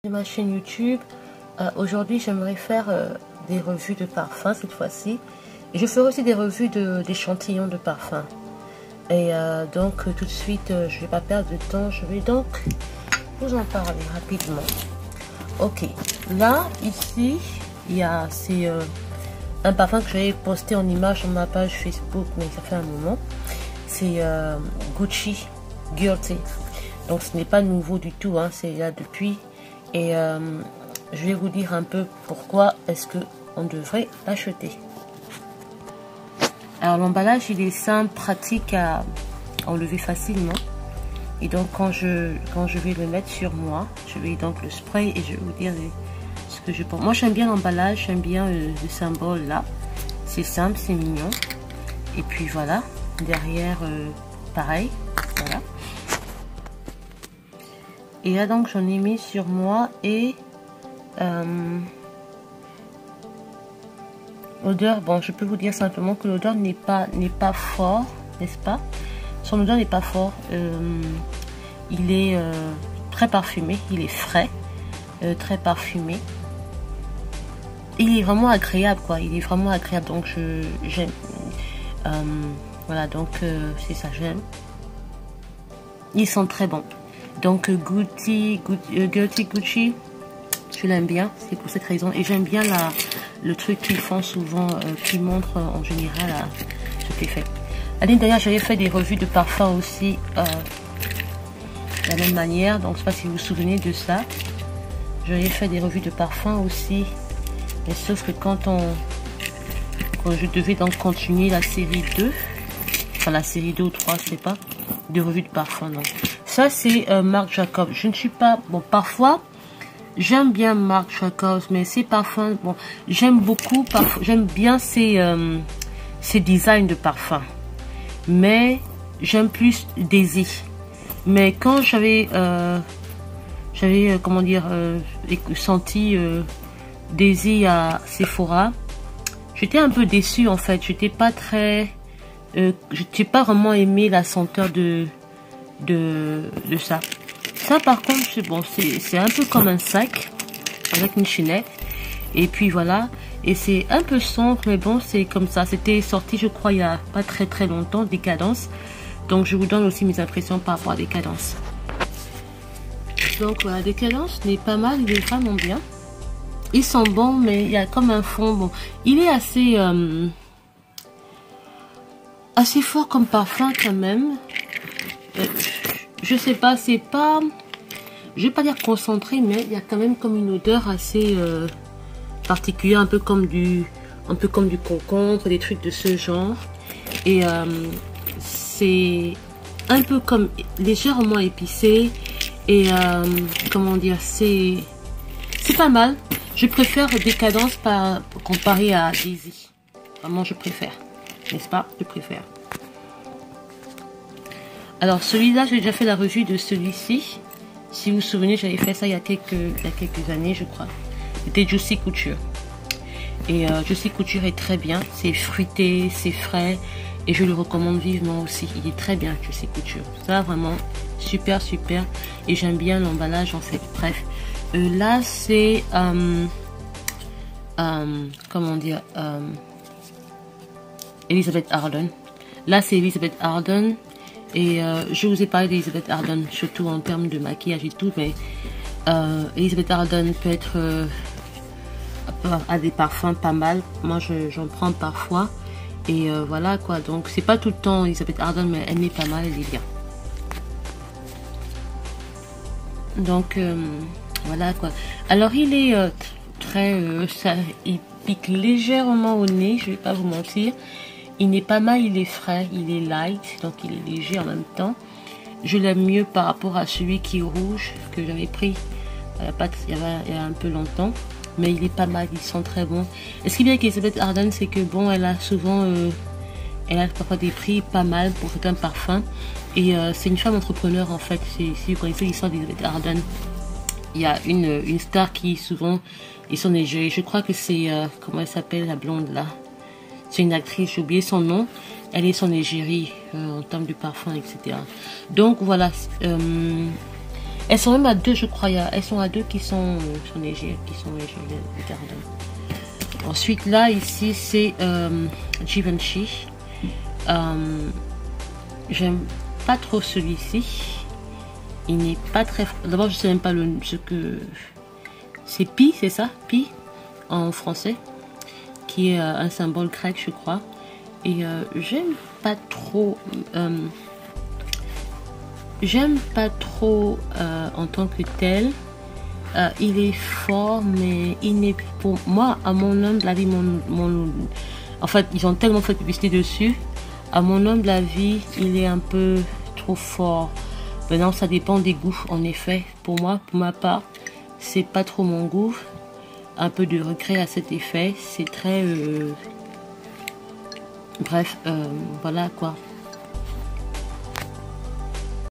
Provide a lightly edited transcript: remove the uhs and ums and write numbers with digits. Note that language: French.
De ma chaîne YouTube. Aujourd'hui j'aimerais faire des revues de parfums cette fois-ci, et je ferai aussi des revues d'échantillons de parfums. Et donc tout de suite je vais pas perdre de temps, je vais donc vous en parler rapidement. Ok, là ici il y a un parfum que j'avais posté en image sur ma page Facebook, mais ça fait un moment. C'est Gucci Guilty. Donc ce n'est pas nouveau du tout, hein, c'est là depuis. Et je vais vous dire un peu pourquoi est-ce que on devrait l'acheter. Alors l'emballage il est simple, pratique à enlever facilement. Et donc quand je vais le mettre sur moi, je vais donc le spray et je vais vous dire ce que je pense. Moi j'aime bien l'emballage, j'aime bien le symbole là. C'est simple, c'est mignon. Et puis voilà, derrière pareil, voilà. Et là donc j'en ai mis sur moi et l'odeur, bon je peux vous dire simplement que l'odeur n'est pas fort, n'est-ce pas? Son odeur n'est pas fort, il est très parfumé, il est frais, très parfumé. Et il est vraiment agréable quoi, il est vraiment agréable, donc j'aime, voilà, donc c'est ça, j'aime. Ils sont très bons. Donc Guilty Gucci, je l'aime bien, c'est pour cette raison. Et j'aime bien le truc qu'ils font souvent, qu'ils montrent en général cet effet. L'année dernière, j'avais fait des revues de parfums aussi de la même manière. Donc je ne sais pas si vous vous souvenez de ça. J'avais fait des revues de parfums aussi. Mais sauf que quand je devais donc continuer la série 2, enfin la série 2 ou 3, je sais pas, de revues de parfums, non. Ça c'est Marc Jacobs. Je ne suis pas, bon parfois j'aime bien Marc Jacobs, mais ces parfums, bon j'aime beaucoup, j'aime bien ces designs de parfums, mais j'aime plus Daisy. Mais quand j'avais comment dire senti Daisy à Sephora, j'étais un peu déçue en fait. J'étais pas très j'ai pas vraiment aimé la senteur de ça. Ça par contre c'est bon, c'est un peu comme un sac avec une chaînette, et puis voilà, et c'est un peu sombre, mais bon c'est comme ça. C'était sorti je crois il y a pas très longtemps, Décadence. Donc je vous donne aussi mes impressions par rapport à Décadence. Donc voilà, Décadence n'est pas mal, il est vraiment bien, ils sont bons, mais il y a comme un fond, bon il est assez fort comme parfum quand même. Je sais pas, c'est pas, je vais pas dire concentré, mais il y a quand même comme une odeur assez particulière, un peu comme du concombre, des trucs de ce genre. Et c'est un peu comme légèrement épicé, et comment dire, c'est pas mal. Je préfère Décadence comparé à Daisy. Vraiment je préfère, n'est-ce pas? Je préfère. Alors celui-là, j'ai déjà fait la revue de celui-ci. Si vous vous souvenez, j'avais fait ça il y a quelques années, je crois. C'était Juicy Couture. Et Juicy Couture est très bien. C'est fruité, c'est frais. Et je le recommande vivement aussi. Il est très bien, Juicy Couture. Ça, vraiment, super. Et j'aime bien l'emballage, en fait. Bref. Là, c'est... comment dire Elizabeth Arden. Là, c'est Elizabeth Arden. Et je vous ai parlé d'Elizabeth Arden, surtout en termes de maquillage et tout, mais Elizabeth Arden peut être à des parfums pas mal. Moi j'en prends parfois, et voilà quoi. Donc c'est pas tout le temps Elizabeth Arden, mais elle est pas mal, elle est bien. Donc voilà quoi. Alors il est il pique légèrement au nez, je vais pas vous mentir. Il n'est pas mal, il est frais, il est light, donc il est léger en même temps. Je l'aime mieux par rapport à celui qui est rouge, que j'avais pris il y a un peu longtemps. Mais il est pas mal, ils sont très bons. Et ce qui est bien avec Elizabeth Arden, c'est que bon, elle a souvent, elle a parfois des prix pas mal pour certains parfums. Et c'est une femme entrepreneur en fait. Si vous connaissez l'histoire d'Elizabeth Arden, il y a une star qui souvent, ils sont légers. Je crois que c'est, comment elle s'appelle la blonde là? C'est une actrice, j'ai oublié son nom. Elle est son égérie en termes de parfum, etc. Donc voilà. Elles sont même à deux, je crois. Elles sont à deux qui sont légères, regardez. Ensuite, là, ici, c'est Givenchy. J'aime pas trop celui-ci. Il n'est pas très... D'abord, je sais même pas ce que... C'est Pi, c'est ça? Pi, en français. Qui est un symbole grec, je crois. Et j'aime pas trop... j'aime pas trop en tant que tel. Il est fort, mais il n'est... Pour moi, à mon humble avis, en fait, ils ont tellement fait publicité dessus. À mon humble avis, il est un peu trop fort. Maintenant, ça dépend des goûts, en effet. Pour moi, pour ma part, c'est pas trop mon goût. Un peu de regret à cet effet. C'est très... Bref, voilà quoi.